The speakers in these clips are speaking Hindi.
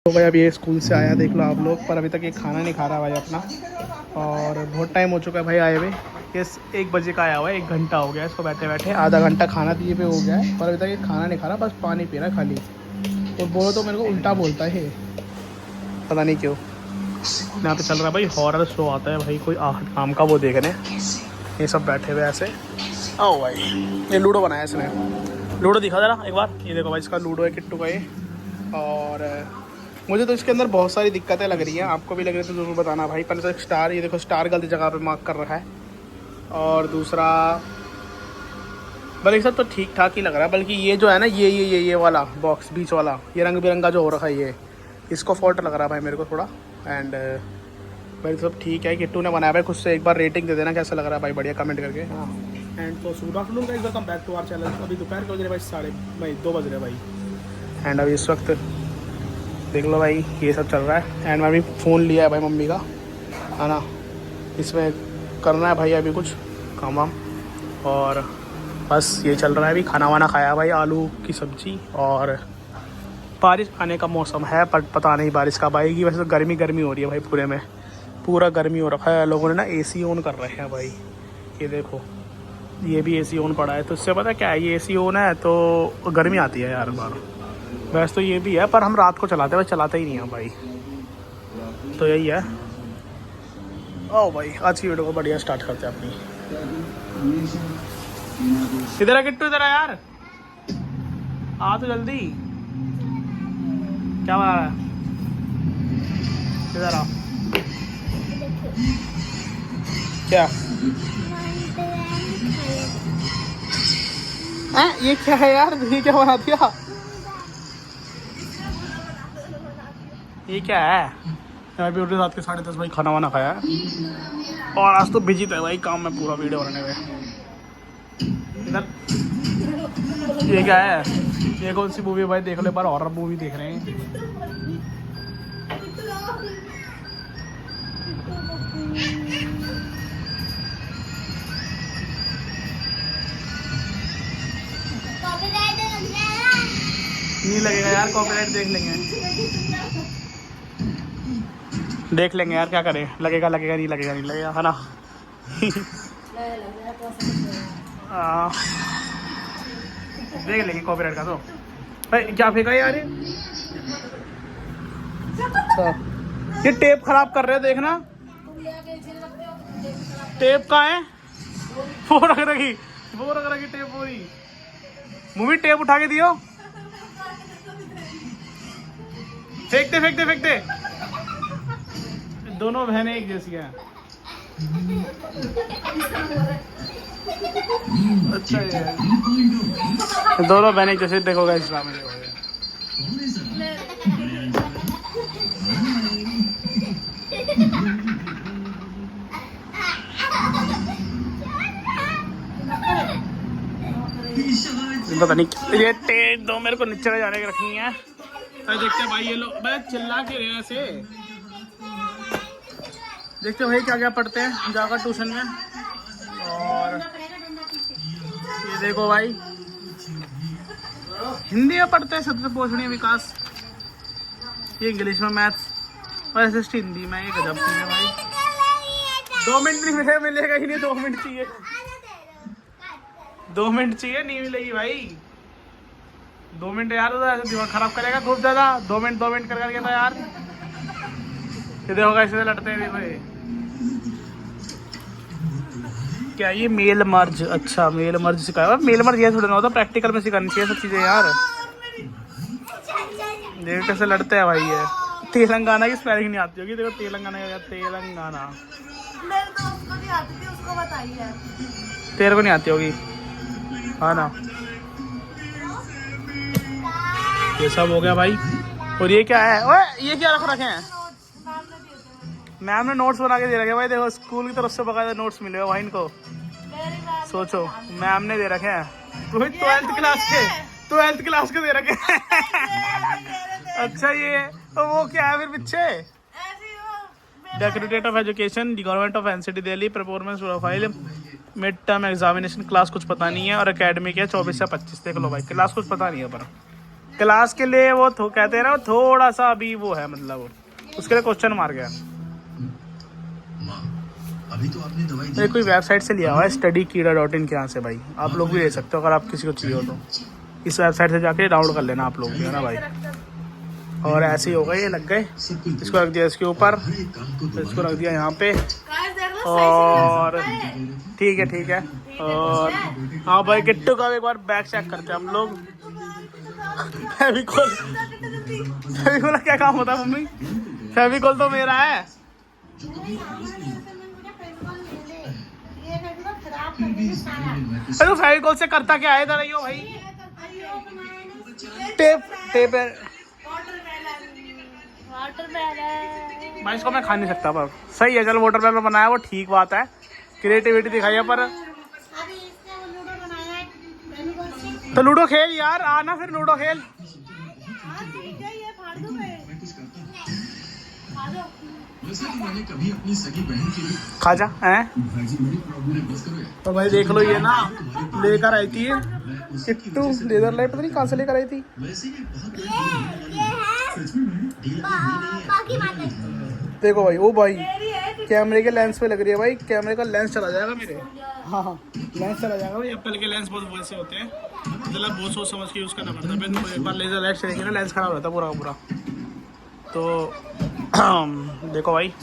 तो भाई अभी ये स्कूल से आया देख लो आप लोग, पर अभी तक ये खाना नहीं खा रहा भाई अपना। और बहुत टाइम हो चुका है भाई आए हुए, ये 1 बजे का आया हुआ है, 1 घंटा हो गया इसको बैठे बैठे, आधा घंटा खाना दिए पे हो गया है, पर अभी तक ये खाना नहीं खा रहा, बस पानी पी रहा है खाली। और बोलो तो मेरे को उल्टा बोलता है, पता नहीं क्यों। यहाँ पे चल रहा है भाई हॉरर शो आता है भाई, कोई आहट नाम का, वो देख रहे हैं ये सब बैठे हुए ऐसे। आओ भाई, ये लूडो बनाया इसने, लूडो दिखा जरा एक बार, ये देखो भाई इसका लूडो है किट्टू का ये। और मुझे तो इसके अंदर बहुत सारी दिक्कतें लग रही हैं, आपको भी लग रही है तो ज़रूर बताना भाई। पहले तो एक स्टार, ये देखो स्टार गलती जगह पे मार्क कर रखा है। और दूसरा बल्कि सब तो ठीक ठाक ही लग रहा है, बल्कि ये जो है ना ये वाला बॉक्स बीच वाला, ये रंग बिरंगा जो हो रखा है ये, इसको फॉल्ट लग रहा है भाई मेरे को थोड़ा। एंड भाई सब ठीक है, किट्टू ने बनाया भाई खुद से, एक बार रेटिंग दे देना कैसा लग रहा है भाई, बढ़िया कमेंट करके। हाँ एंड तो good afternoon guys, welcome back to our channel. अभी दोपहर के बज रहे भाई 2 बज रहे भाई। एंड अभी इस वक्त देख लो भाई ये सब चल रहा है। एंड मैं अभी फ़ोन लिया है भाई मम्मी का, है ना, इसमें करना है भाई अभी कुछ काम वाम, और बस ये चल रहा है। अभी खाना वाना खाया भाई, आलू की सब्ज़ी, और बारिश आने का मौसम है पर पता नहीं बारिश कब आएगी। वैसे तो गर्मी हो रही है भाई, पूरे में पूरा गर्मी हो रखा है। लोगों ने ना एसी ऑन कर रखे हैं भाई, ये देखो ये भी एसी ऑन पड़ा है, तो इससे पता क्या है, ये एसी ऑन है तो गर्मी आती है यार बार। वैसे तो ये भी है पर हम रात को चलाते हैं भाई, चलाते ही नहीं हैं भाई, तो यही है। ओ भाई आज की वीडियो को बढ़िया स्टार्ट करते हैं अपनी। इधर आ किट्टू, इधर आ यार, आ तो जल्दी, क्या बना रहा है, इधर आ। क्या ये क्या है यार, ये क्या बना दिया, ये क्या है। मैं भी उठे रात के 10:30 भाई, खाना वाना खाया है, और आज तो बिजी था भाई काम में पूरा वीडियो बनाने में। इधर ये क्या है, ये कौन सी मूवी है भाई, देख लो एक बार, हॉरर मूवी देख रहे हैं। नहीं लगेगा यार, कॉपीराइट देख लेंगे यार, क्या करें, लगेगा नहीं लगेगा है ना। देख लेंगे कॉपीराइट का तो भाई। क्या फेंका यार ये टेप खराब कर रहे हो, देखना टेप कहाँ है, वो रख रखी टेप पूरी। मूवी टेप उठा के दियो, फेंकते दोनों बहनें एक जैसी हैं। अच्छा ये दोनों बहनें एक जैसे, देखोगा इस्लाम में पता नहीं ये टेप दो मेरे को, नीचे जाने की रखनी है। देखते भाई ये लोग भाई चिल्ला के रहे ऐसे, देखते भाई क्या क्या पढ़ते हैं जाकर ट्यूशन में। और ये देखो भाई हिंदी में पढ़ते हैं, सबसे पोषणीय विकास, ये इंग्लिश में मैथ्स, और एसएसटी हिंदी में। ये गजब चीज है भाई, 2 मिनट नहीं मिलेगा ही नहीं, 2 मिनट चाहिए, 2 मिनट चाहिए, नहीं मिलेगी भाई 2 मिनट यार, तो ऐसे दिमाग खराब करेगा खूब ज्यादा। 2 मिनट कर करके तो यार, ये देखो कैसे लड़ते हैं, देखो ये क्या, ये मेल मर्ज, अच्छा मेल मर्ज सिखाया, मेल मर्ज ये थोड़ा ना होता, प्रैक्टिकल में सिखानी चाहिए सब चीजें यार। देखो कैसे लड़ते हैं भाई। ये तेलंगाना की स्पेलिंग नहीं आती होगी, देखो तेलंगाना क्या, तेलंगाना तेरे को नहीं आती होगी, हाँ ना। ये सब हो गया भाई। और ये क्या है, ओए ये क्या रखे हैं, मैम ने नोट्स बना के दे रखे भाई, देखो स्कूल की तरफ से बकायदा नोट्स मिले भाई इनको, सोचो मैम ने दे रखे हैं, 12th क्लास के दे रखे हैं। अच्छा ये तो वो क्या है फिर पीछे, decorated of education, government of NCT Delhi, performance profile, mid term examination, class कुछ पता नहीं है, और एकेडमिक है 24 से 25। देख लो भाई क्लास कुछ पता नहीं है पर क्लास के लिए वो कहते हैं ना, वो थोड़ा सा अभी वो है, मतलब उसके लिए क्वेश्चन मार गया। अभी तो आपने दवाई ये कोई वेबसाइट से लिया हुआ है, studykeeda.in के यहाँ से भाई। आप लोग भी ले सकते हो अगर आप किसी को चाहिए हो तो। इस वेबसाइट से जाके डाउनलोड कर लेना आप लोग भी, है ना भाई। और ऐसे ही हो गए, ये लग गए। इसको रख दिया इसके ऊपर, इसको रख दिया यहाँ पे, और ठीक है। और हाँ भाई, किट्टू का एक बार बैग चेक करते हैं हम लोग। फेविकोल का क्या काम होता है मम्मी? फेविकोल तो मेरा है। अरे फेविकोल से करता क्या है इधर? यो भाई टेप है भाई, इसको मैं खा नहीं सकता पर सही है। चल वाटर बैलून बनाया वो ठीक बात है, क्रिएटिविटी दिखाई है। पर तो लूडो खेल यार, आना फिर लूडो खेल। मैंने कभी अपनी सगी बहन के लिए खा जा हैं। तो भाई देख लो, ये ना लेकर आई थी किट्टू लेदर लाइट, पता नहीं कहाँ से लेकर आई थी। देखो भाई, ओ भाई कैमरे के लेंस पे लग रही है भाई, कैमरे का लेंस चला जाएगा मेरे। हाँ लेंस चला जाएगा भाई। एप्पल के लेंस बहुत वैसे होते हैं, मतलब बहुत सोच समझ के यूज़ करना पड़ता है। फिर एक बार लेजर लाइट चलेगी ना, लेंस खराब रहता है पूरा का पूरा। तो देखो भाई,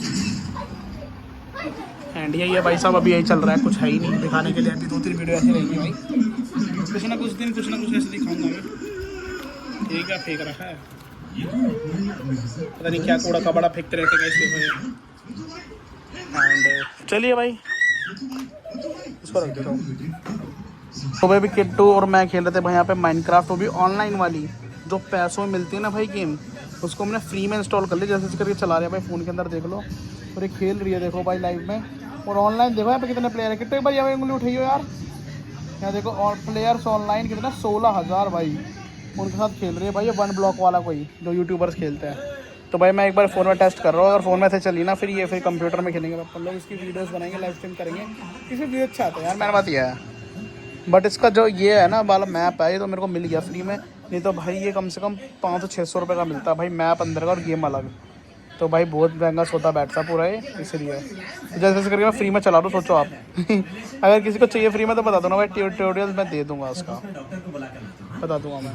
एंड यही है भाई साहब, अभी यही चल रहा है, कुछ है ही नहीं दिखाने के लिए। अभी 2-3 वीडियो ऐसी रहेगी भाई, कुछ ना कुछ दिन कुछ ना कुछ ऐसे दिखाऊंगा मैं। ठीक है, फेंक रखा है, पता नहीं क्या कूड़ा कबाड़ा फेंकते रहते हैं इसलिए। एंड चलिए भाई, इसको रख देता हूँ। तो भाई, अभी किट्टू और मैं खेल रहे थे भाई यहाँ पे माइनक्राफ्ट, वो भी ऑनलाइन वाली, जो पैसों में मिलती है ना भाई गेम, उसको हमने फ्री में इंस्टॉल कर लिया। जैसे करके चला रहे हैं भाई फ़ोन के अंदर, देख लो। और ये खेल रही है देखो भाई लाइव में, और ऑनलाइन देखो यहाँ पे कितने प्लेयर है। कितने भाई यहाँ उंगली उठाइयो यार, यहाँ देखो। और प्लेयर्स ऑनलाइन कितना, 16,000 भाई उनके साथ खेल रही है भाई। ये 1 ब्लॉक वाला कोई जो यूट्यूबर्स खेलते हैं। तो भाई मैं एक बार फ़ोन में टेस्ट कर रहा हूँ, अगर फ़ोन में से चली ना फिर कंप्यूटर में खेलेंगे अपन लोग। इसकी वीडियोज़ बनाएंगे, लाइव स्ट्रीम करेंगे, इसमें व्यू अच्छा आता है यार। मेरा बात ये है, बट इसका जो ये है ना वाला मैप है, ये तो मेरे को मिल गया फ्री में। नहीं तो भाई ये कम से कम 500-600 रुपये का मिलता है भाई, मैप अंदर का और गेम अलग। तो भाई बहुत महंगा सौदा बैठता पूरा ये, इसलिए जैसे करके मैं फ्री में चला रहा हूँ। सोचो आप अगर किसी को चाहिए फ्री में तो बता दो ना भाई, ट्यूटोरियल मैं दे दूँगा उसका, बता दूँगा मैं।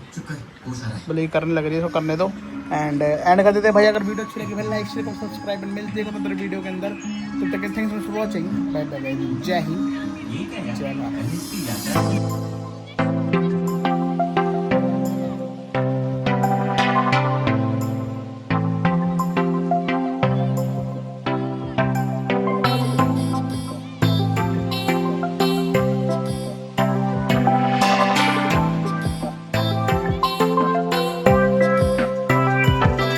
बोले करने लग रही है तो करने दो। एंड कर देते हैं भाई। अगर वीडियो अच्छी लगी भाई लाइक शेयर सब्सक्राइब, मिलते हैं तो वीडियो के अंदर। तो thanks for watching, bye bye, जय हिंद, जय भारत।